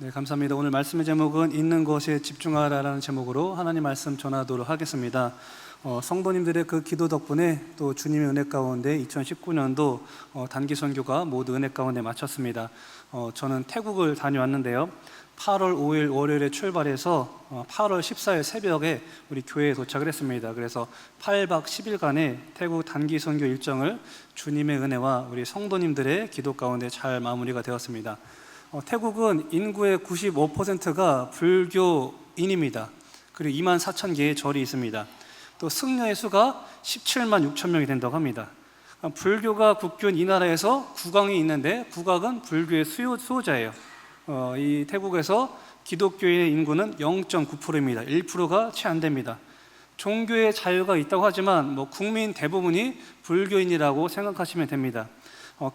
네, 감사합니다. 오늘 말씀의 제목은 있는 것에 집중하라라는 제목으로 하나님 말씀 전하도록 하겠습니다. 성도님들의 그 기도 덕분에 또 주님의 은혜 가운데 2019년도 단기 선교가 모두 은혜 가운데 마쳤습니다. 저는 태국을 다녀왔는데요. 8월 5일 월요일에 출발해서 8월 14일 새벽에 우리 교회에 도착을 했습니다. 그래서 8박 10일간의 태국 단기 선교 일정을 주님의 은혜와 우리 성도님들의 기도 가운데 잘 마무리가 되었습니다. 태국은 인구의 95%가 불교인입니다. 그리고 2만 4천 개의 절이 있습니다. 또 승려의 수가 17만 6천 명이 된다고 합니다. 불교가 국교인 이 나라에서 국왕이 있는데 국왕은 불교의 수호자예요. 이 태국에서 기독교인의 인구는 0.9%입니다. 1%가 채 안 됩니다. 종교의 자유가 있다고 하지만 국민 대부분이 불교인이라고 생각하시면 됩니다.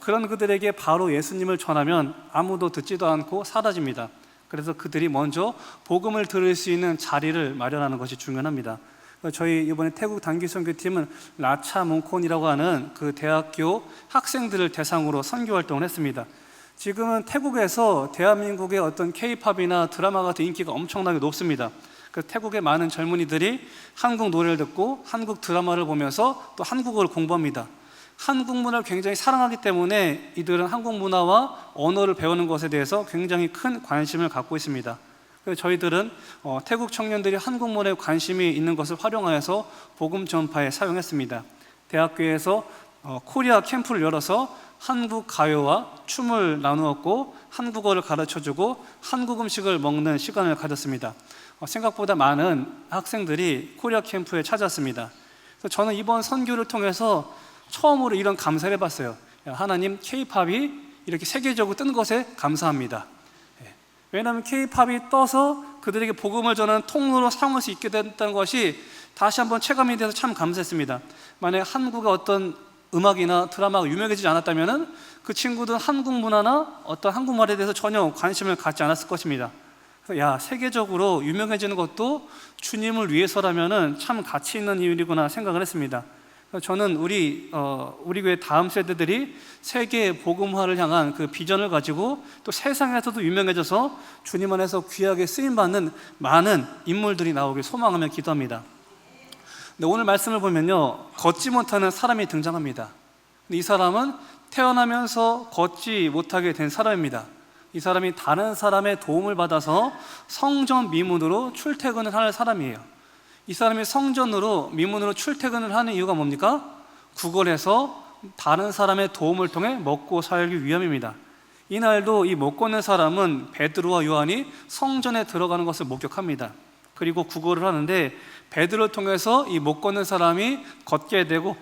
그런 그들에게 바로 예수님을 전하면 아무도 듣지도 않고 사라집니다. 그래서 그들이 먼저 복음을 들을 수 있는 자리를 마련하는 것이 중요합니다. 저희 이번에 태국 단기 선교팀은 라차몽콘이라고 하는 그 대학교 학생들을 대상으로 선교 활동을 했습니다. 지금은 태국에서 대한민국의 어떤 K-팝이나 드라마 같은 인기가 엄청나게 높습니다. 그래서 태국의 많은 젊은이들이 한국 노래를 듣고 한국 드라마를 보면서 또 한국어를 공부합니다. 한국 문화를 굉장히 사랑하기 때문에 이들은 한국 문화와 언어를 배우는 것에 대해서 굉장히 큰 관심을 갖고 있습니다. 그래서 저희들은 태국 청년들이 한국 문화에 관심이 있는 것을 활용하여서 복음 전파에 사용했습니다. 대학교에서 코리아 캠프를 열어서 한국 가요와 춤을 나누었고 한국어를 가르쳐주고 한국 음식을 먹는 시간을 가졌습니다. 생각보다 많은 학생들이 코리아 캠프에 찾았습니다. 그래서 저는 이번 선교를 통해서 처음으로 이런 감사를 해봤어요. 하나님, K-팝이 이렇게 세계적으로 뜬 것에 감사합니다. 왜냐하면 K-팝이 떠서 그들에게 복음을 전하는 통로로 사용할 수 있게 됐다는 것이 다시 한번 체감이 돼서 참 감사했습니다. 만약에 한국의 어떤 음악이나 드라마가 유명해지지 않았다면 그 친구들은 한국 문화나 어떤 한국말에 대해서 전혀 관심을 갖지 않았을 것입니다. 세계적으로 유명해지는 것도 주님을 위해서라면 참 가치 있는 일이구나 생각을 했습니다. 저는 우리 교회 다음 세대들이 세계 복음화를 향한 그 비전을 가지고 또 세상에서도 유명해져서 주님 안에서 귀하게 쓰임받는 많은 인물들이 나오길 소망하며 기도합니다. 근데 오늘 말씀을 보면요, 걷지 못하는 사람이 등장합니다. 근데 이 사람은 태어나면서 걷지 못하게 된 사람입니다. 이 사람이 다른 사람의 도움을 받아서 성전 미문으로 출퇴근을 하는 사람이에요. 이 사람이 성전으로 미문으로 출퇴근을 하는 이유가 뭡니까? 구걸해서 다른 사람의 도움을 통해 먹고 살기 위함입니다. 이날도 이 못 걷는 사람은 베드로와 요한이 성전에 들어가는 것을 목격합니다. 그리고 구걸을 하는데 베드로를 통해서 이 못 걷는 사람이 걷게 되고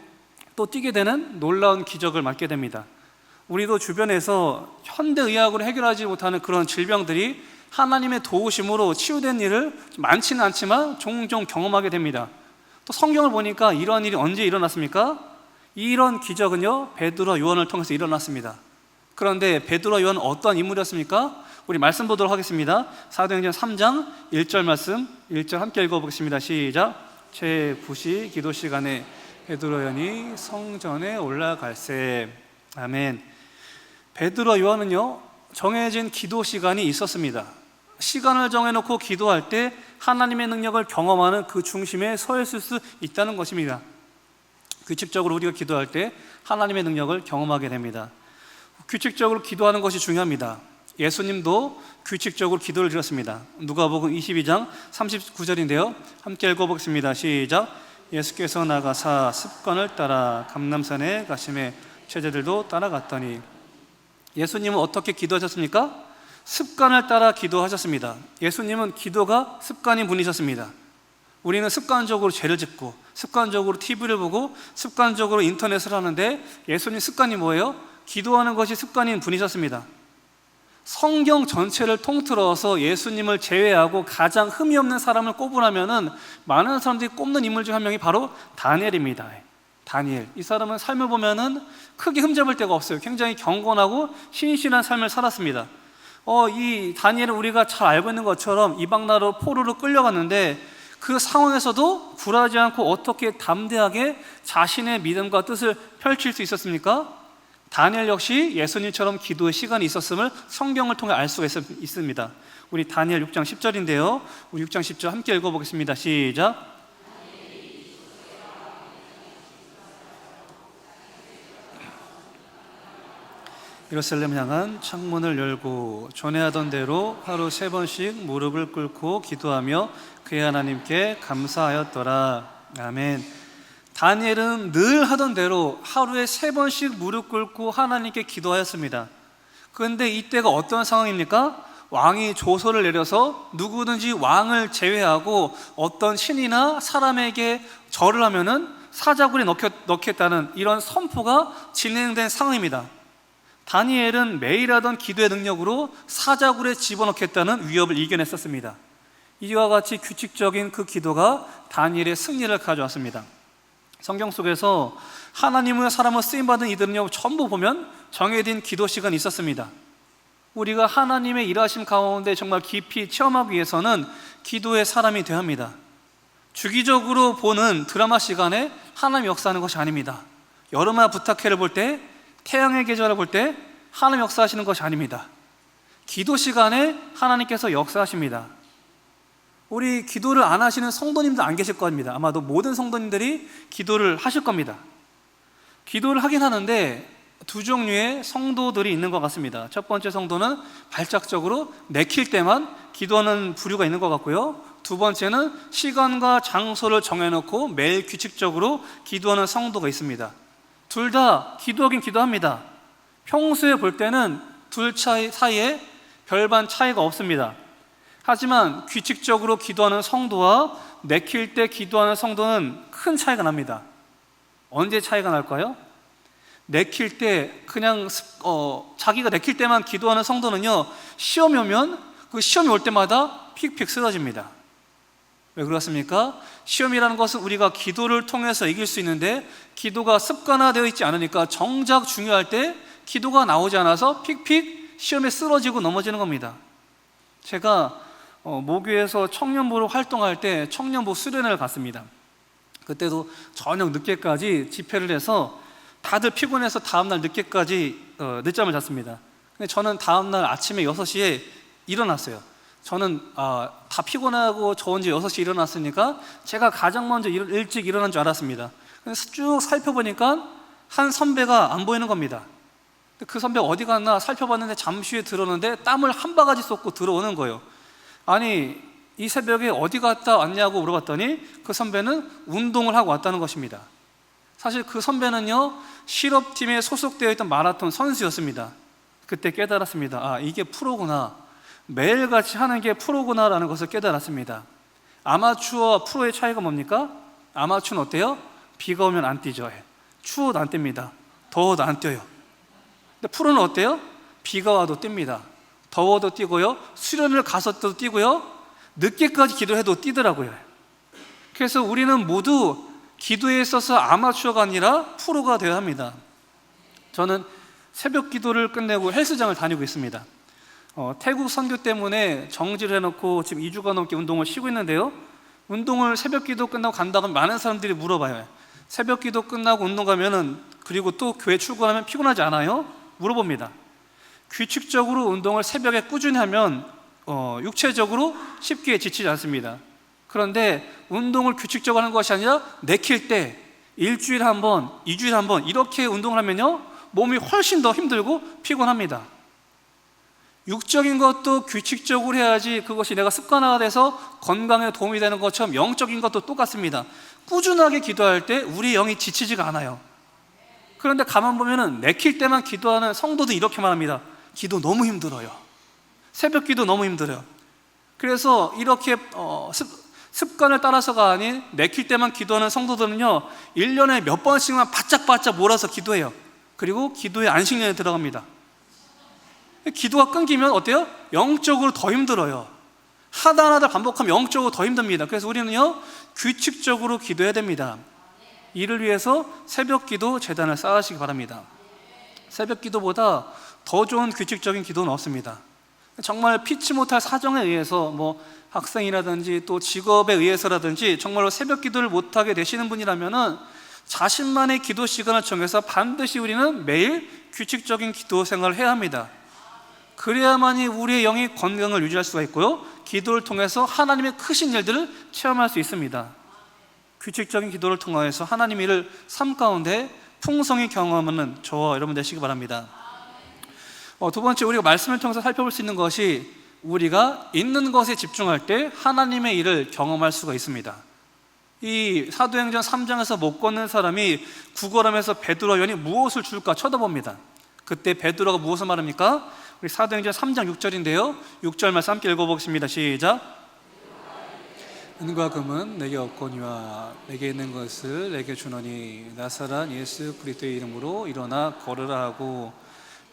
또 뛰게 되는 놀라운 기적을 맞게 됩니다. 우리도 주변에서 현대의학으로 해결하지 못하는 그런 질병들이 하나님의 도우심으로 치유된 일을 많지는 않지만 종종 경험하게 됩니다. 또 성경을 보니까 이런 일이 언제 일어났습니까? 이런 기적은요, 베드로와 요한을 통해서 일어났습니다. 그런데 베드로와 요한은 어떠한 인물이었습니까? 우리 말씀 보도록 하겠습니다. 사도행전 3장 1절 말씀, 1절 함께 읽어보겠습니다. 시작. 제9시 기도 시간에 베드로와 요한이 성전에 올라갈새. 아멘. 베드로와 요한은요, 정해진 기도 시간이 있었습니다. 시간을 정해놓고 기도할 때 하나님의 능력을 경험하는 그 중심에 서 있을 수 있다는 것입니다. 규칙적으로 우리가 기도할 때 하나님의 능력을 경험하게 됩니다. 규칙적으로 기도하는 것이 중요합니다. 예수님도 규칙적으로 기도를 드렸습니다. 누가복음 22장 39절인데요 함께 읽어보겠습니다. 시작. 예수께서 나가사 습관을 따라 감람산에 가시매 제자들도 따라갔더니. 예수님은 어떻게 기도하셨습니까? 습관을 따라 기도하셨습니다. 예수님은 기도가 습관인 분이셨습니다. 우리는 습관적으로 죄를 짓고 습관적으로 TV를 보고 습관적으로 인터넷을 하는데 예수님 습관이 뭐예요? 기도하는 것이 습관인 분이셨습니다. 성경 전체를 통틀어서 예수님을 제외하고 가장 흠이 없는 사람을 꼽으라면 많은 사람들이 꼽는 인물 중 한 명이 바로 다니엘입니다. 다니엘. 이 사람은 삶을 보면은 크게 흠잡을 데가 없어요. 굉장히 경건하고 신실한 삶을 살았습니다. 이 다니엘은 우리가 잘 알고 있는 것처럼 이방 나라로 포로로 끌려갔는데 그 상황에서도 굴하지 않고 어떻게 담대하게 자신의 믿음과 뜻을 펼칠 수 있었습니까? 다니엘 역시 예수님처럼 기도의 시간이 있었음을 성경을 통해 알 수가 있습니다. 우리 다니엘 6장 10절인데요. 우리 6장 10절 함께 읽어보겠습니다. 시작. 예루살렘 향한 창문을 열고 전에 하던 대로 하루 3번씩 무릎을 꿇고 기도하며 그의 하나님께 감사하였더라. 아멘. 다니엘은 늘 하던 대로 하루에 3번씩 무릎 꿇고 하나님께 기도하였습니다. 그런데 이때가 어떤 상황입니까? 왕이 조서를 내려서 누구든지 왕을 제외하고 어떤 신이나 사람에게 절을 하면은 사자굴에 넣겠다는 이런 선포가 진행된 상황입니다. 다니엘은 매일 하던 기도의 능력으로 사자굴에 집어넣겠다는 위협을 이겨냈었습니다. 이와 같이 규칙적인 그 기도가 다니엘의 승리를 가져왔습니다. 성경 속에서 하나님의 사람을 쓰임받은 이들은요, 전부 보면 정해진 기도 시간이 있었습니다. 우리가 하나님의 일하심 가운데 정말 깊이 체험하기 위해서는 기도의 사람이 되어야 합니다. 주기적으로 보는 드라마 시간에 하나님 역사하는 것이 아닙니다. 여름아 부탁해를 볼 때, 태양의 계절을 볼 때 하나님 역사하시는 것이 아닙니다. 기도 시간에 하나님께서 역사하십니다. 우리 기도를 안 하시는 성도님도 안 계실 겁니다. 아마도 모든 성도님들이 기도를 하실 겁니다. 기도를 하긴 하는데 두 종류의 성도들이 있는 것 같습니다. 첫 번째 성도는 발작적으로 내킬 때만 기도하는 부류가 있는 것 같고요, 두 번째는 시간과 장소를 정해놓고 매일 규칙적으로 기도하는 성도가 있습니다. 둘 다 기도하긴 기도합니다. 평소에 볼 때는 둘 사이에 별반 차이가 없습니다. 하지만 규칙적으로 기도하는 성도와 내킬 때 기도하는 성도는 큰 차이가 납니다. 언제 차이가 날까요? 내킬 때 그냥 자기가 내킬 때만 기도하는 성도는요, 시험이 오면 그 시험이 올 때마다 픽픽 쓰러집니다. 왜 그렇습니까? 시험이라는 것은 우리가 기도를 통해서 이길 수 있는데 기도가 습관화되어 있지 않으니까 정작 중요할 때 기도가 나오지 않아서 픽픽 시험에 쓰러지고 넘어지는 겁니다. 제가 모교에서 청년부로 활동할 때 청년부 수련회를 갔습니다. 그때도 저녁 늦게까지 집회를 해서 다들 피곤해서 다음날 늦게까지 늦잠을 잤습니다. 근데 저는 다음날 아침에 6시에 일어났어요. 저는 다 피곤하고 저 언제 6시에 일어났으니까 제가 가장 먼저 일찍 일어난 줄 알았습니다. 그래서 쭉 살펴보니까 한 선배가 안 보이는 겁니다. 그 선배가 어디 갔나 살펴봤는데 잠시 후에 들어오는데 땀을 한 바가지 쏟고 들어오는 거예요. 아니, 이 새벽에 어디 갔다 왔냐고 물어봤더니 그 선배는 운동을 하고 왔다는 것입니다. 사실 그 선배는요, 실업팀에 소속되어 있던 마라톤 선수였습니다. 그때 깨달았습니다. 이게 프로구나, 매일같이 하는 게 프로구나라는 것을 깨달았습니다. 아마추어와 프로의 차이가 뭡니까? 아마추어는 어때요? 비가 오면 안 뛰죠. 추워도 안 뜁니다. 더워도 안 뛰어요. 근데 프로는 어때요? 비가 와도 뜁니다. 더워도 뛰고요, 수련을 가서도 뛰고요, 늦게까지 기도해도 뛰더라고요. 그래서 우리는 모두 기도에 있어서 아마추어가 아니라 프로가 되어야 합니다. 저는 새벽 기도를 끝내고 헬스장을 다니고 있습니다. 태국 선교 때문에 정지를 해놓고 지금 2주간 넘게 운동을 쉬고 있는데요, 운동을 새벽 기도 끝나고 간다고 하면 많은 사람들이 물어봐요. 새벽 기도 끝나고 운동 가면은, 그리고 또 교회 출근하면 피곤하지 않아요? 물어봅니다. 규칙적으로 운동을 새벽에 꾸준히 하면 육체적으로 쉽게 지치지 않습니다. 그런데 운동을 규칙적으로 하는 것이 아니라 내킬 때 일주일에 한 번, 2주일에 한 번 이렇게 운동을 하면요, 몸이 훨씬 더 힘들고 피곤합니다. 육적인 것도 규칙적으로 해야지 그것이 내가 습관화가 돼서 건강에 도움이 되는 것처럼 영적인 것도 똑같습니다. 꾸준하게 기도할 때 우리 영이 지치지가 않아요. 그런데 가만 보면은 내킬 때만 기도하는 성도도 이렇게 말합니다. 기도 너무 힘들어요. 새벽 기도 너무 힘들어요. 그래서 이렇게 습관을 따라서가 아닌 내킬 때만 기도하는 성도들은요, 1년에 몇 번씩만 바짝바짝 몰아서 기도해요. 그리고 기도의 안식년에 들어갑니다. 기도가 끊기면 어때요? 영적으로 더 힘들어요. 하나하나 반복하면 영적으로 더 힘듭니다. 그래서 우리는요, 규칙적으로 기도해야 됩니다. 이를 위해서 새벽 기도 재단을 쌓으시기 바랍니다. 새벽 기도보다 더 좋은 규칙적인 기도는 없습니다. 정말 피치 못할 사정에 의해서 학생이라든지 또 직업에 의해서라든지 정말로 새벽 기도를 못하게 되시는 분이라면은 자신만의 기도 시간을 정해서 반드시 우리는 매일 규칙적인 기도 생활을 해야 합니다. 그래야만이 우리의 영이 건강을 유지할 수가 있고요, 기도를 통해서 하나님의 크신 일들을 체험할 수 있습니다. 규칙적인 기도를 통해서 하나님의 일을 삶 가운데 풍성히 경험하는 저와 여러분 되시기 바랍니다. 두 번째, 우리가 말씀을 통해서 살펴볼 수 있는 것이 우리가 있는 것에 집중할 때 하나님의 일을 경험할 수가 있습니다. 이 사도행전 3장에서 못 걷는 사람이 구걸하면서 베드로 요한이 무엇을 줄까 쳐다봅니다. 그때 베드로가 무엇을 말합니까? 우리 사도행전 3장 6절인데요 6절 말씀 함께 읽어보겠습니다. 시작. 은과 금은 내게 없거니와 내게 있는 것을 내게 주노니 나사렛 예수 그리스도의 이름으로 일어나 걸으라 하고,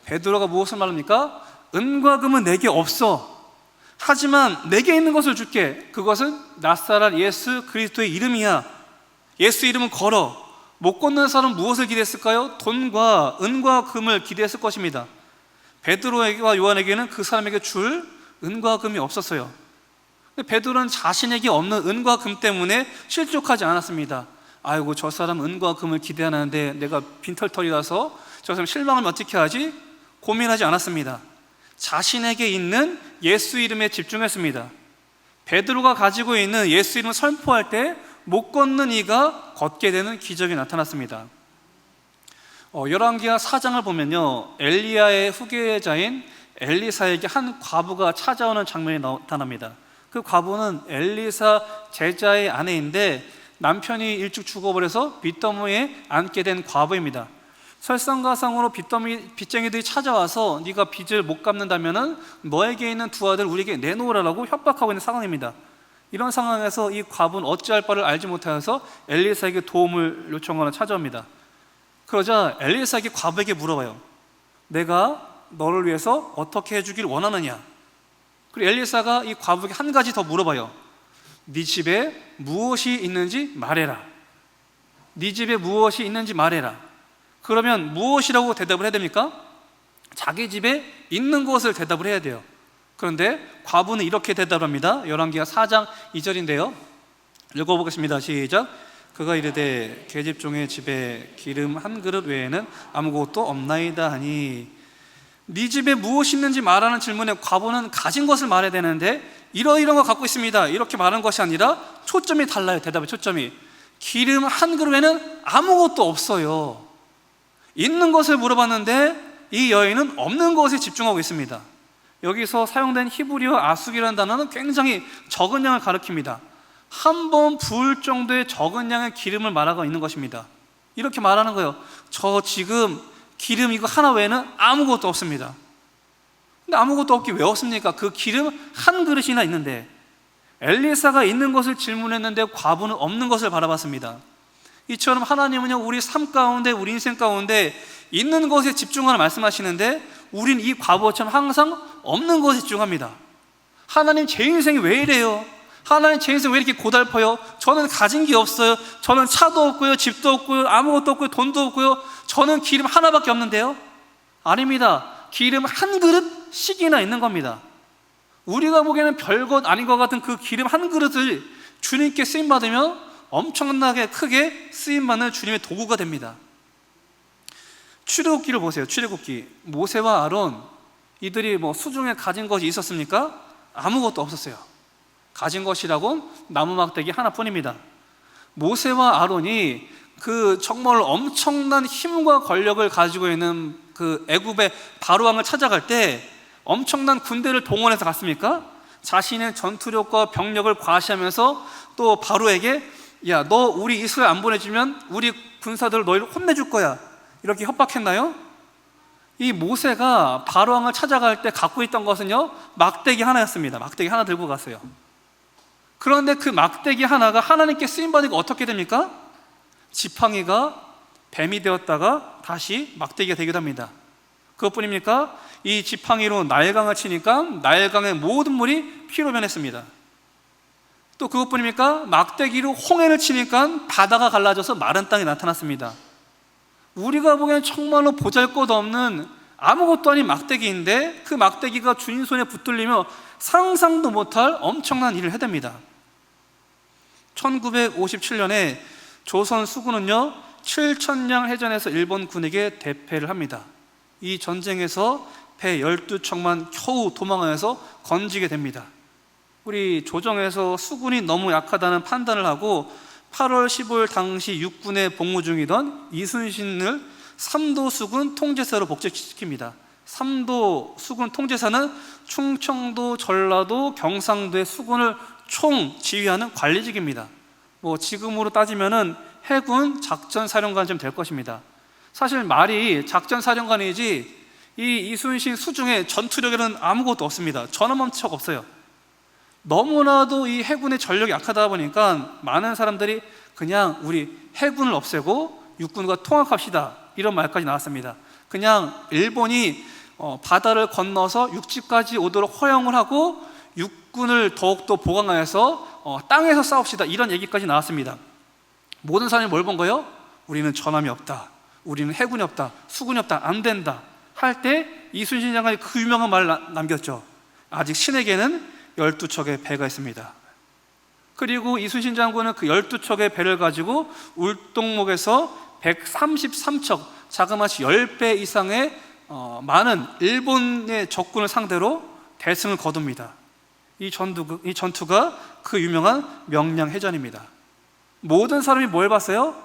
베드로가 무엇을 말합니까? 은과 금은 내게 없어. 하지만 내게 있는 것을 줄게. 그것은 나사렛 예수 그리스도의 이름이야. 예수 이름은 걸어. 못 걷는 사람은 무엇을 기대했을까요? 돈과 은과 금을 기대했을 것입니다. 베드로와 요한에게는 그 사람에게 줄 은과 금이 없었어요. 근데 베드로는 자신에게 없는 은과 금 때문에 실족하지 않았습니다. 아이고, 저 사람 은과 금을 기대하는데 내가 빈털털이라서 저 사람 실망하면 어떻게 하지? 고민하지 않았습니다. 자신에게 있는 예수 이름에 집중했습니다. 베드로가 가지고 있는 예수 이름을 선포할 때 못 걷는 이가 걷게 되는 기적이 나타났습니다. 열왕기하 4장을 보면요, 엘리야의 후계자인 엘리사에게 한 과부가 찾아오는 장면이 나타납니다. 그 과부는 엘리사 제자의 아내인데 남편이 일찍 죽어버려서 빚더미에 앉게 된 과부입니다. 설상가상으로 빚쟁이들이 찾아와서 네가 빚을 못 갚는다면 너에게 있는 두 아들 우리에게 내놓으라고 협박하고 있는 상황입니다. 이런 상황에서 이 과부는 어찌할 바를 알지 못하여서 엘리사에게 도움을 요청하러 찾아옵니다. 그러자 엘리사에게 과부에게 물어봐요. 내가 너를 위해서 어떻게 해주길 원하느냐? 그리고 엘리사가 이 과부에게 한 가지 더 물어봐요. 네 집에 무엇이 있는지 말해라. 네 집에 무엇이 있는지 말해라. 그러면 무엇이라고 대답을 해야 됩니까? 자기 집에 있는 것을 대답을 해야 돼요. 그런데 과부는 이렇게 대답합니다. 열왕기하 4장 2절인데요 읽어보겠습니다. 시작. 그가 이르되 계집종의 집에 기름 한 그릇 외에는 아무것도 없나이다 하니, 네 집에 무엇이 있는지 말하는 질문에 과부는 가진 것을 말해야 되는데 이러이러한 거 갖고 있습니다 이렇게 말하는 것이 아니라 초점이 달라요. 대답의 초점이 기름 한 그릇 외에는 아무것도 없어요. 있는 것을 물어봤는데 이 여인은 없는 것에 집중하고 있습니다. 여기서 사용된 히브리어 아숙이라는 단어는 굉장히 적은 양을 가리킵니다. 한 번 부을 정도의 적은 양의 기름을 말하고 있는 것입니다. 이렇게 말하는 거예요. 저 지금 기름 이거 하나 외에는 아무것도 없습니다. 근데 아무것도 없기 왜 없습니까? 그 기름 한 그릇이나 있는데. 엘리사가 있는 것을 질문했는데 과부는 없는 것을 바라봤습니다. 이처럼 하나님은요, 우리 삶 가운데, 우리 인생 가운데 있는 것에 집중하라 말씀하시는데 우린 이 과부처럼 항상 없는 것에 집중합니다. 하나님, 제 인생이 왜 이래요? 하나님, 제 인생 왜 이렇게 고달퍼요? 저는 가진 게 없어요. 저는 차도 없고요, 집도 없고요, 아무것도 없고요, 돈도 없고요. 저는 기름 하나밖에 없는데요? 아닙니다. 기름 한 그릇씩이나 있는 겁니다. 우리가 보기에는 별것 아닌 것 같은 그 기름 한 그릇을 주님께 쓰임받으면 엄청나게 크게 쓰임받는 주님의 도구가 됩니다. 출애굽기를 보세요. 출애굽기. 모세와 아론, 이들이 수중에 가진 것이 있었습니까? 아무것도 없었어요. 가진 것이라곤 나무 막대기 하나뿐입니다. 모세와 아론이 그 정말 엄청난 힘과 권력을 가지고 있는 그 애굽의 바로왕을 찾아갈 때 엄청난 군대를 동원해서 갔습니까? 자신의 전투력과 병력을 과시하면서 또 바로에게 야, 너 우리 이스라엘 안 보내주면 우리 군사들 너희를 혼내줄 거야, 이렇게 협박했나요? 이 모세가 바로왕을 찾아갈 때 갖고 있던 것은요, 막대기 하나였습니다. 막대기 하나 들고 갔어요. 그런데 그 막대기 하나가 하나님께 쓰임받으니까 어떻게 됩니까? 지팡이가 뱀이 되었다가 다시 막대기가 되기도 합니다. 그것뿐입니까? 이 지팡이로 나일강을 치니까 나일강의 모든 물이 피로 변했습니다. 또 그것뿐입니까? 막대기로 홍해를 치니까 바다가 갈라져서 마른 땅이 나타났습니다. 우리가 보기엔 정말로 보잘것없는 아무것도 아닌 막대기인데 그 막대기가 주인 손에 붙들리며 상상도 못할 엄청난 일을 해댑니다. 1957년에 조선 수군은요 7,000량 해전에서 일본 군에게 대패를 합니다. 이 전쟁에서 배 12척만 겨우 도망하여서 건지게 됩니다. 우리 조정에서 수군이 너무 약하다는 판단을 하고 8월 15일 당시 육군에 복무 중이던 이순신을 3도 수군 통제사로 복직시킵니다. 3도 수군 통제사는 충청도, 전라도, 경상도의 수군을 총 지휘하는 관리직입니다. 지금으로 따지면은 해군 작전사령관쯤 될 것입니다. 사실 말이 작전사령관이지 이 이순신 수중에 전투력에는 아무것도 없습니다. 전함한 척 없어요. 너무나도 이 해군의 전력이 약하다 보니까 많은 사람들이 그냥 우리 해군을 없애고 육군과 통합합시다, 이런 말까지 나왔습니다. 그냥 일본이 바다를 건너서 육지까지 오도록 허용을 하고 육군을 더욱더 보강하여서 땅에서 싸웁시다, 이런 얘기까지 나왔습니다. 모든 사람이 뭘 본 거예요? 우리는 전함이 없다, 우리는 해군이 없다, 수군이 없다, 안 된다 할 때 이순신 장관이 그 유명한 말을 남겼죠. 아직 신에게는 12척의 배가 있습니다. 그리고 이순신 장군은 그 12척의 배를 가지고 울동목에서 133척, 자그마치 10배 이상의 많은 일본의 적군을 상대로 대승을 거둡니다. 이 전투가 그 유명한 명량해전입니다. 모든 사람이 뭘 봤어요?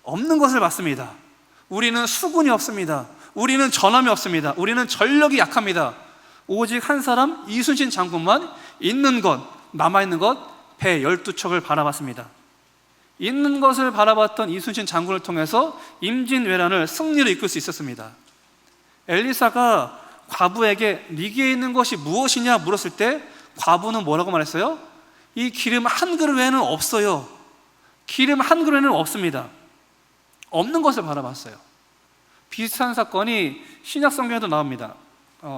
없는 것을 봤습니다. 우리는 수군이 없습니다. 우리는 전함이 없습니다. 우리는 전력이 약합니다. 오직 한 사람 이순신 장군만 있는 것, 남아있는 것, 배 12척을 바라봤습니다. 있는 것을 바라봤던 이순신 장군을 통해서 임진왜란을 승리로 이끌 수 있었습니다. 엘리사가 과부에게 네게 있는 것이 무엇이냐 물었을 때 과부는 뭐라고 말했어요? 이 기름 한 그릇 외에는 없어요. 기름 한 그릇에는 없습니다. 없는 것을 바라봤어요. 비슷한 사건이 신약 성경에도 나옵니다.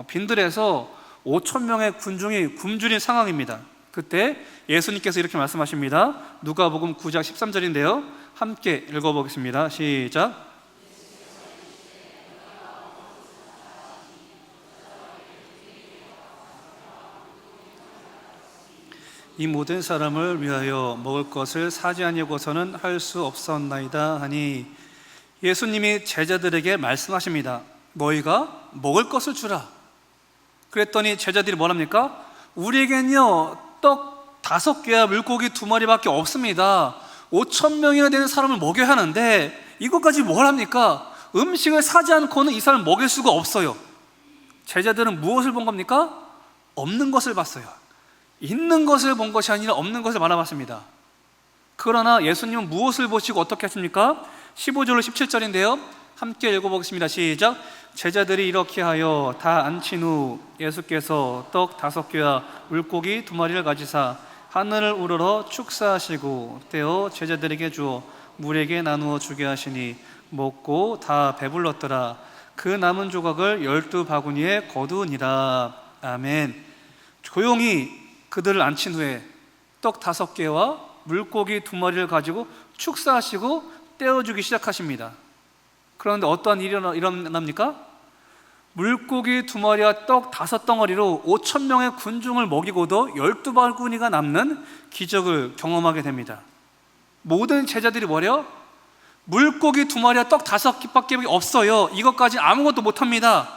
빈들에서 5,000명의 군중이 굶주린 상황입니다. 그때 예수님께서 이렇게 말씀하십니다. 누가복음 9장 13절인데요 함께 읽어보겠습니다. 시작. 이 모든 사람을 위하여 먹을 것을 사지 아니하고서는 할 수 없었나이다 하니, 예수님이 제자들에게 말씀하십니다. 너희가 먹을 것을 주라. 그랬더니 제자들이 뭐랍니까? 우리에겐요 떡 5개와 물고기 2마리밖에 없습니다. 5,000명이나 되는 사람을 먹여야 하는데 이것까지 뭘 합니까? 음식을 사지 않고는 이 사람을 먹일 수가 없어요. 제자들은 무엇을 본 겁니까? 없는 것을 봤어요. 있는 것을 본 것이 아니라 없는 것을 바라봤습니다. 그러나 예수님은 무엇을 보시고 어떻게 하십니까? 15절로 17절인데요 함께 읽어보겠습니다. 시작. 제자들이 이렇게 하여 다 앉힌 후 예수께서 떡 5개와 물고기 2마리를 가지사 하늘을 우러러 축사하시고 떼어 제자들에게 주어 물에게 나누어 주게 하시니 먹고 다 배불렀더라. 그 남은 조각을 12바구니에 거두니라. 아멘. 조용히 그들을 앉힌 후에 떡 5개와 물고기 2마리를 가지고 축사하시고 떼어주기 시작하십니다. 그런데 어떠한 일이 일어납니까? 물고기 2마리와 떡 5덩어리로 5,000명의 군중을 먹이고도 12바구니가 남는 기적을 경험하게 됩니다. 모든 제자들이 뭐래요? 물고기 2마리와 떡 5개밖에 없어요. 이것까지 아무것도 못합니다.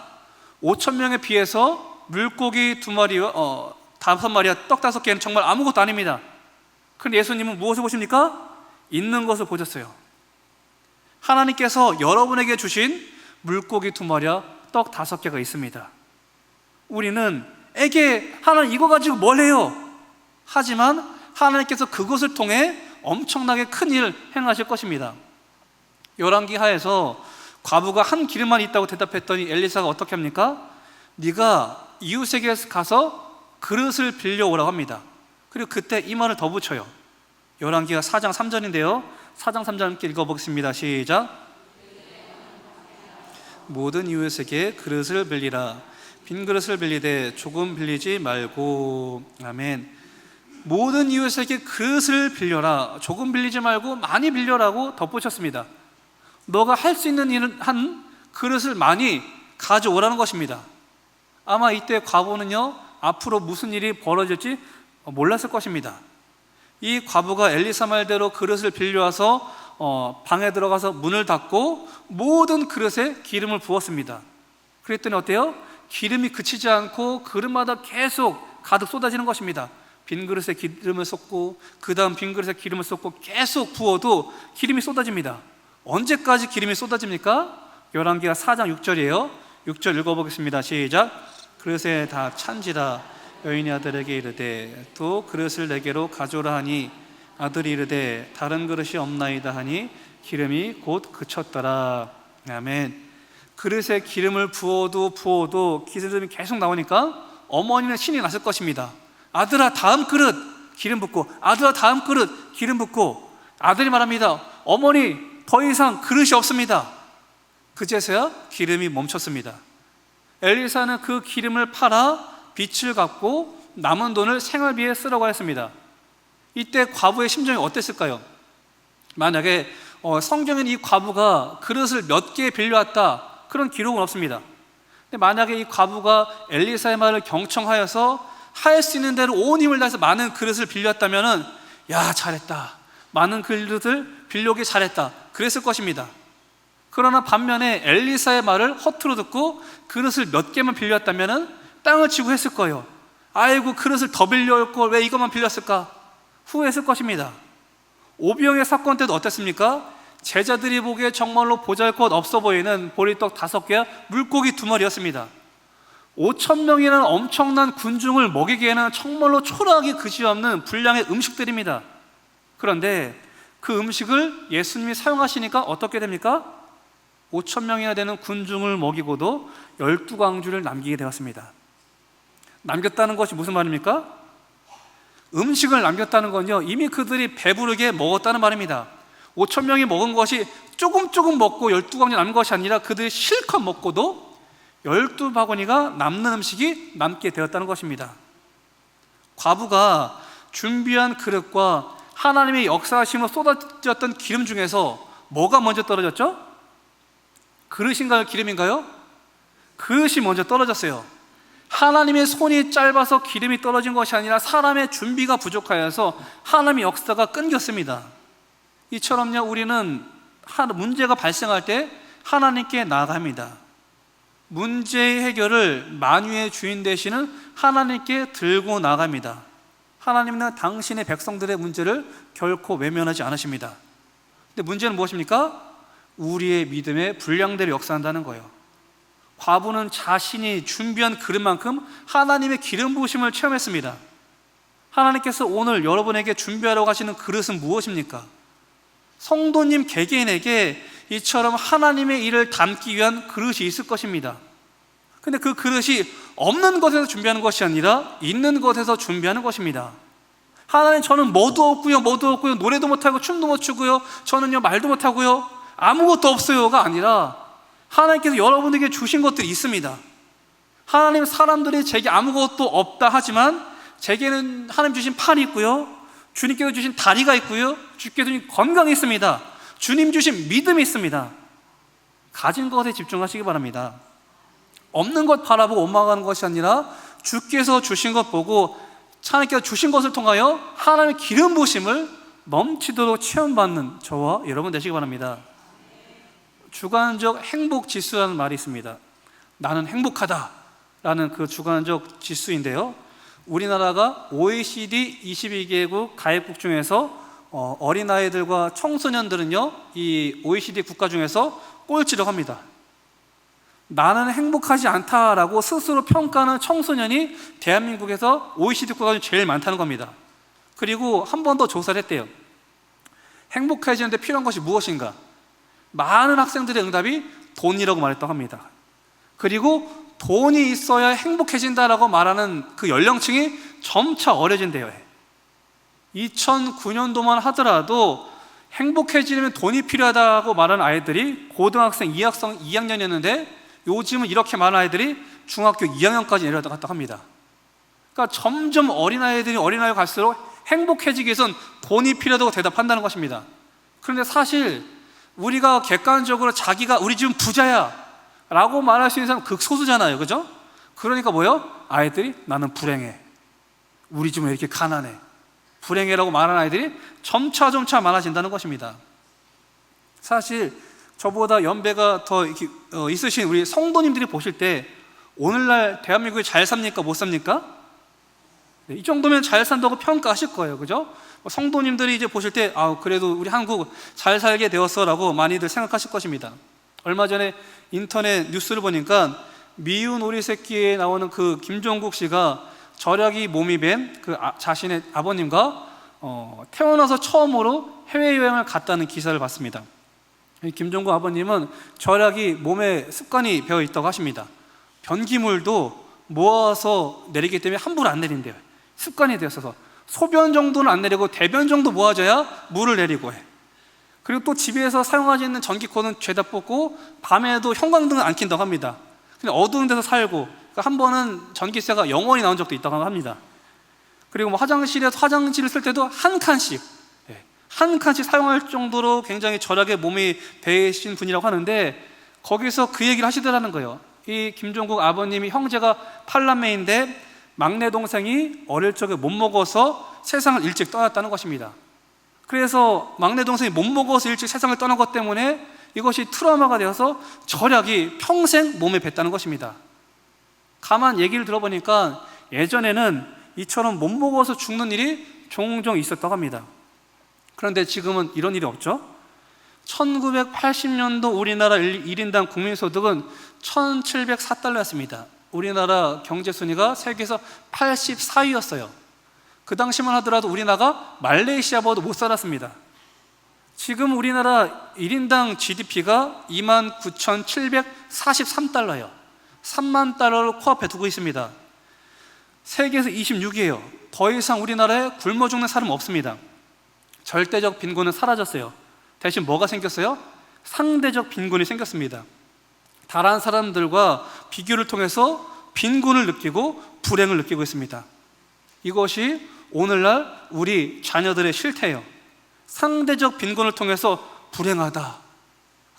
5,000명에 비해서 물고기 2마리와 5마리와 떡 5개는 정말 아무것도 아닙니다. 그런데 예수님은 무엇을 보십니까? 있는 것을 보셨어요. 하나님께서 여러분에게 주신 물고기 2마리와 떡 5개가 있습니다. 우리는 하나님 이거 가지고 뭘 해요? 하지만 하나님께서 그것을 통해 엄청나게 큰 일을 행하실 것입니다. 열왕기 하에서 과부가 한 기름만 있다고 대답했더니 엘리사가 어떻게 합니까? 네가 이웃에게 가서 그릇을 빌려오라고 합니다. 그리고 그때 이 말을 더 붙여요. 열왕기가 4장 3절인데요 4장 3절 함께 읽어보겠습니다. 시작. 모든 이웃에게 그릇을 빌리라. 빈 그릇을 빌리되 조금 빌리지 말고. 아멘. 모든 이웃에게 그릇을 빌려라. 조금 빌리지 말고 많이 빌려라고 덧붙였습니다. 너가 할 수 있는 일을 한 그릇을 많이 가져오라는 것입니다. 아마 이때 과부는요 앞으로 무슨 일이 벌어질지 몰랐을 것입니다. 이 과부가 엘리사 말대로 그릇을 빌려와서 방에 들어가서 문을 닫고 모든 그릇에 기름을 부었습니다. 그랬더니 어때요? 기름이 그치지 않고 그릇마다 계속 가득 쏟아지는 것입니다. 빈 그릇에 기름을 쏟고 그 다음 빈 그릇에 기름을 쏟고 계속 부어도 기름이 쏟아집니다. 언제까지 기름이 쏟아집니까? 열왕기하 4장 6절이에요 6절 읽어보겠습니다. 시작. 그릇에 다 찬지라. 여인이 아들에게 이르되 또 그릇을 내게로 가져오라 하니 아들이 이르되 다른 그릇이 없나이다 하니 기름이 곧 그쳤더라. 아멘. 그릇에 기름을 부어도 기름이 계속 나오니까 어머니는 신이 났을 것입니다. 아들아 다음 그릇 기름 붓고, 아들아 다음 그릇 기름 붓고. 아들이 말합니다. 어머니 더 이상 그릇이 없습니다. 그제서야 기름이 멈췄습니다. 엘리사는 그 기름을 팔아 빚을 갚고 남은 돈을 생활비에 쓰라고 했습니다. 이때 과부의 심정이 어땠을까요? 만약에 성경에는 이 과부가 그릇을 몇 개 빌려왔다 그런 기록은 없습니다. 근데 만약에 이 과부가 엘리사의 말을 경청하여서 할 수 있는 대로 온 힘을 다해서 많은 그릇을 빌렸다면은 야 잘했다, 많은 그릇을 빌려오기 잘했다 그랬을 것입니다. 그러나 반면에 엘리사의 말을 허투루 듣고 그릇을 몇 개만 빌렸다면은 땅을 치고 했을 거예요. 아이고 그릇을 더 빌려올 걸 왜 이것만 빌렸을까 후회했을 것입니다. 오병의 사건 때도 어땠습니까? 제자들이 보기에 정말로 보잘것 없어 보이는 보리떡 5개와 물고기 2마리였습니다 5,000명이라는 엄청난 군중을 먹이기에는 정말로 초라하기 그지없는 분량의 음식들입니다. 그런데 그 음식을 예수님이 사용하시니까 어떻게 됩니까? 5,000명이나 되는 군중을 먹이고도 12광주를 남기게 되었습니다. 남겼다는 것이 무슨 말입니까? 음식을 남겼다는 건요, 이미 그들이 배부르게 먹었다는 말입니다. 5,000명이 먹은 것이 조금 먹고 12광주 남은 것이 아니라 그들이 실컷 먹고도 12바구니가 남는 음식이 남게 되었다는 것입니다. 과부가 준비한 그릇과 하나님의 역사하심으로 쏟아졌던 기름 중에서 뭐가 먼저 떨어졌죠? 그릇인가요? 기름인가요? 그릇이 먼저 떨어졌어요. 하나님의 손이 짧아서 기름이 떨어진 것이 아니라 사람의 준비가 부족하여서 하나님의 역사가 끊겼습니다. 이처럼요, 우리는 문제가 발생할 때 하나님께 나아갑니다. 문제의 해결을 만유의 주인 되시는 하나님께 들고 나갑니다. 하나님은 당신의 백성들의 문제를 결코 외면하지 않으십니다. 근데 문제는 무엇입니까? 우리의 믿음에 불량대로 역사한다는 거예요. 과부는 자신이 준비한 그릇만큼 하나님의 기름 부으심을 체험했습니다. 하나님께서 오늘 여러분에게 준비하라고 하시는 그릇은 무엇입니까? 성도님 개개인에게 이처럼 하나님의 일을 담기 위한 그릇이 있을 것입니다. 근데 그 그릇이 없는 것에서 준비하는 것이 아니라 있는 것에서 준비하는 것입니다. 하나님, 저는 뭐도 없고요, 노래도 못하고 춤도 못 추고요, 저는요 말도 못하고요, 아무것도 없어요가 아니라 하나님께서 여러분에게 주신 것들이 있습니다. 하나님, 사람들이 제게 아무것도 없다 하지만 제게는 하나님 주신 팔이 있고요, 주님께서 주신 다리가 있고요, 주께서 주신 건강이 있습니다. 주님 주신 믿음이 있습니다. 가진 것에 집중하시기 바랍니다. 없는 것 바라보고 원망하는 것이 아니라 주께서 주신 것 보고 하나님께서 주신 것을 통하여 하나님의 기름 부으심을 넘치도록 체험받는 저와 여러분 되시기 바랍니다. 주관적 행복 지수라는 말이 있습니다. 나는 행복하다라는 그 주관적 지수인데요, 우리나라가 OECD 22개국 가입국 중에서 어린아이들과 청소년들은요, 이 OECD 국가 중에서 꼴찌를 합니다. 나는 행복하지 않다라고 스스로 평가하는 청소년이 대한민국에서 OECD 국가 중 제일 많다는 겁니다. 그리고 한 번 더 조사를 했대요. 행복해지는데 필요한 것이 무엇인가? 많은 학생들의 응답이 돈이라고 말했다고 합니다. 그리고 돈이 있어야 행복해진다라고 말하는 그 연령층이 점차 어려진대요. 2009년도만 하더라도 행복해지려면 돈이 필요하다고 말하는 아이들이 고등학생 2학년이었는데 요즘은 이렇게 많은 아이들이 중학교 2학년까지 내려갔다고 합니다. 그러니까 점점 어린아이가 갈수록 행복해지기 위해선 돈이 필요하다고 대답한다는 것입니다. 그런데 사실 우리가 객관적으로 자기가 우리 집은 부자야 라고 말할 수 있는 사람은 극소수잖아요, 그죠? 그러니까 뭐요? 아이들이 나는 불행해, 우리 집은 왜 이렇게 가난해, 불행해라고 말하는 아이들이 점차 많아진다는 것입니다. 사실 저보다 연배가 더 있으신 우리 성도님들이 보실 때 오늘날 대한민국이 잘 삽니까? 못 삽니까? 네, 이 정도면 잘 산다고 평가하실 거예요. 그죠? 성도님들이 이제 보실 때 그래도 우리 한국 잘 살게 되었어 라고 많이들 생각하실 것입니다. 얼마 전에 인터넷 뉴스를 보니까 미운 오리 새끼에 나오는 그 김종국 씨가 절약이 몸이 밴 그 자신의 아버님과 태어나서 처음으로 해외여행을 갔다는 기사를 봤습니다. 김종국 아버님은 절약이 몸에 습관이 배어 있다고 하십니다. 변기물도 모아서 내리기 때문에 함부로 안 내린대요. 습관이 되어서 소변 정도는 안 내리고 대변 정도 모아져야 물을 내리고 해. 그리고 또 집에서 사용하지 않는 전기코는 죄다 뽑고 밤에도 형광등을 안 킨다고 합니다. 근데 어두운 데서 살고 한 번은 전기세가 영원히 나온 적도 있다고 합니다. 그리고 화장실에서 화장실을 쓸 때도 한 칸씩 사용할 정도로 굉장히 절약의 몸이 배신 분이라고 하는데, 거기서 그 얘기를 하시더라는 거예요. 이 김종국 아버님이 형제가 8남매인데 막내 동생이 어릴 적에 못 먹어서 세상을 일찍 떠났다는 것입니다. 그래서 막내 동생이 못 먹어서 일찍 세상을 떠난 것 때문에 이것이 트라우마가 되어서 절약이 평생 몸에 뱄다는 것입니다. 가만 얘기를 들어보니까 예전에는 이처럼 못 먹어서 죽는 일이 종종 있었다고 합니다. 그런데 지금은 이런 일이 없죠. 1980년도 우리나라 1인당 국민소득은 1,704달러였습니다. 우리나라 경제순위가 세계에서 84위였어요. 그 당시만 하더라도 우리나라가 말레이시아보다 못 살았습니다. 지금 우리나라 1인당 GDP가 29,743달러예요. 3만 달러를 코앞에 두고 있습니다. 세계에서 26위예요. 더 이상 우리나라에 굶어 죽는 사람 없습니다. 절대적 빈곤은 사라졌어요. 대신 뭐가 생겼어요? 상대적 빈곤이 생겼습니다. 다른 사람들과 비교를 통해서 빈곤을 느끼고 불행을 느끼고 있습니다. 이것이 오늘날 우리 자녀들의 실태예요. 상대적 빈곤을 통해서 불행하다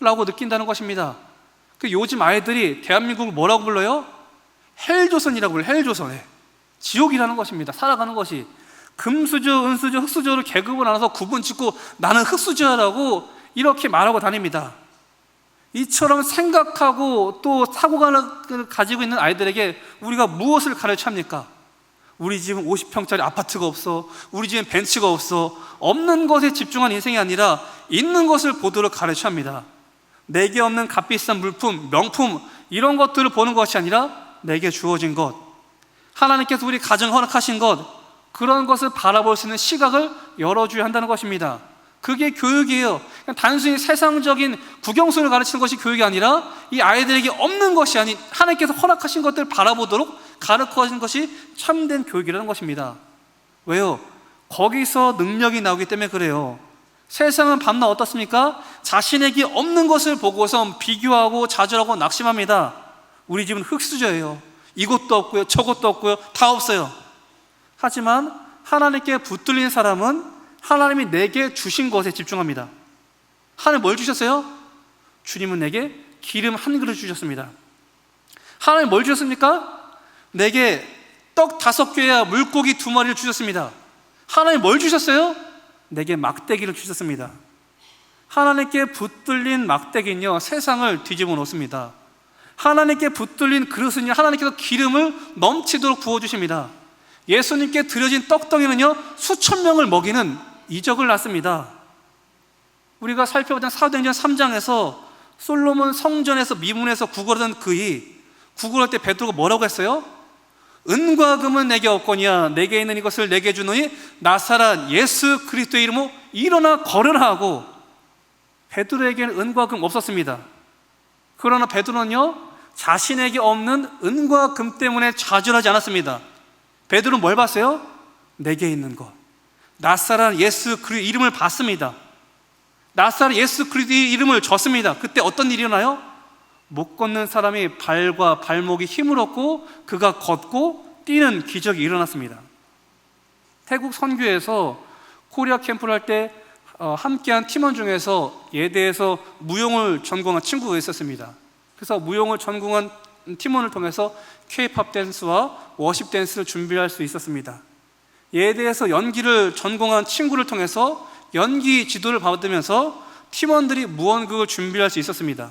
라고 느낀다는 것입니다. 요즘 아이들이 대한민국을 뭐라고 불러요? 헬조선이라고 불러요. 헬조선에 지옥이라는 것입니다. 살아가는 것이 금수저, 은수저, 흙수저로 계급을 나눠서 구분 짓고 나는 흙수저라고 이렇게 말하고 다닙니다. 이처럼 생각하고 또 사고관을 가지고 있는 아이들에게 우리가 무엇을 가르쳐야 합니까? 우리 집은 50평짜리 아파트가 없어, 우리 집엔 벤츠가 없어, 없는 것에 집중한 인생이 아니라 있는 것을 보도록 가르쳐야 합니다. 내게 없는 값비싼 물품, 명품 이런 것들을 보는 것이 아니라 내게 주어진 것, 하나님께서 우리 가정 허락하신 것, 그런 것을 바라볼 수 있는 시각을 열어줘야 한다는 것입니다. 그게 교육이에요. 그냥 단순히 세상적인 국영수를 가르치는 것이 교육이 아니라 이 아이들에게 없는 것이 아닌 하나님께서 허락하신 것들을 바라보도록 가르쳐주는 것이 참된 교육이라는 것입니다. 왜요? 거기서 능력이 나오기 때문에 그래요. 세상은 밤낮 어떻습니까? 자신에게 없는 것을 보고서 비교하고 좌절하고 낙심합니다. 우리 집은 흙수저예요. 이것도 없고요, 저것도 없고요, 다 없어요. 하지만 하나님께 붙들린 사람은 하나님이 내게 주신 것에 집중합니다. 하나님 뭘 주셨어요? 주님은 내게 기름 한 그릇 주셨습니다. 하나님 뭘 주셨습니까? 내게 떡 5개와 물고기 2마리를 주셨습니다. 하나님 뭘 주셨어요? 내게 막대기를 주셨습니다. 하나님께 붙들린 막대기는요, 세상을 뒤집어 놓습니다. 하나님께 붙들린 그릇은요, 하나님께서 기름을 넘치도록 부어주십니다. 예수님께 드려진 떡덩이는요, 수천 명을 먹이는 이적을 낳습니다. 우리가 살펴보던 사도행전 3장에서 솔로몬 성전에서 미문에서 구걸하던 그이 구걸할 때 베드로가 뭐라고 했어요? 은과 금은 내게 없거니와 내게 있는 이것을 내게 주노니 나사렛 예수 그리스도의 이름으로 일어나 걸으라 하고, 베드로에게는 은과 금 없었습니다. 그러나 베드로는요, 자신에게 없는 은과 금 때문에 좌절하지 않았습니다. 베드로는 뭘 봤어요? 내게 있는 것, 나사렛 예수 그리스도의 이름을 봤습니다. 나사렛 예수 그리스도의 이름을 줬습니다. 그때 어떤 일이 일어나요? 못 걷는 사람이 발과 발목이 힘을 얻고 그가 걷고 뛰는 기적이 일어났습니다. 태국 선교에서 코리아 캠프를 할 때 함께한 팀원 중에서 예대에서 무용을 전공한 친구가 있었습니다. 그래서 무용을 전공한 팀원을 통해서 K-팝 댄스와 워십 댄스를 준비할 수 있었습니다. 예대에서 연기를 전공한 친구를 통해서 연기 지도를 받으면서 팀원들이 무언극을 준비할 수 있었습니다.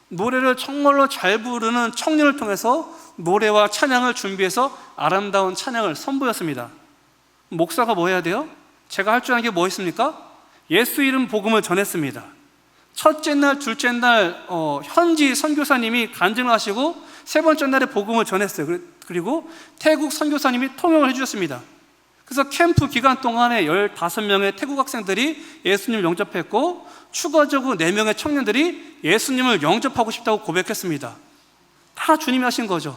노래를 정말로 잘 부르는 청년을 통해서 노래와 찬양을 준비해서 아름다운 찬양을 선보였습니다. 목사가 뭐 해야 돼요? 제가 할 줄 아는 게 뭐 있습니까? 예수 이름 복음을 전했습니다. 첫째 날, 둘째 날 현지 선교사님이 간증을 하시고 세 번째 날에 복음을 전했어요. 그리고 태국 선교사님이 통역을 해주셨습니다. 그래서 캠프 기간 동안에 15명의 태국 학생들이 예수님을 영접했고 추가적으로 4명의 청년들이 예수님을 영접하고 싶다고 고백했습니다. 다 주님이 하신 거죠.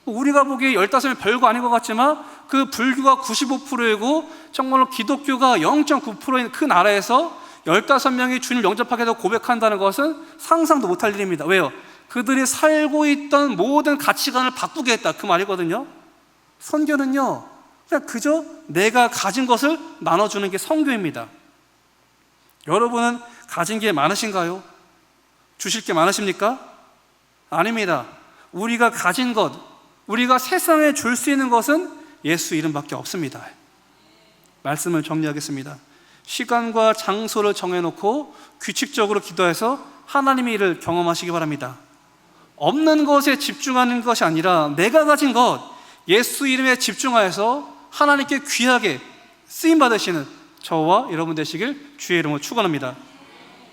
우리가 보기에 15명 별거 아닌 것 같지만 그 불교가 95%이고 정말로 기독교가 0.9%인 그 나라에서 15명이 주님을 영접하게 되고 고백한다는 것은 상상도 못할 일입니다. 왜요? 그들이 살고 있던 모든 가치관을 바꾸게 했다, 그 말이거든요. 선교는요, 그냥 그저 내가 가진 것을 나눠주는 게 선교입니다. 여러분은 가진 게 많으신가요? 주실 게 많으십니까? 아닙니다. 우리가 가진 것, 우리가 세상에 줄 수 있는 것은 예수 이름밖에 없습니다. 말씀을 정리하겠습니다. 시간과 장소를 정해놓고 규칙적으로 기도해서 하나님의 일을 경험하시기 바랍니다. 없는 것에 집중하는 것이 아니라 내가 가진 것, 예수 이름에 집중하여서 하나님께 귀하게 쓰임받으시는 저와 여러분 되시길 주의 이름으로 축원합니다.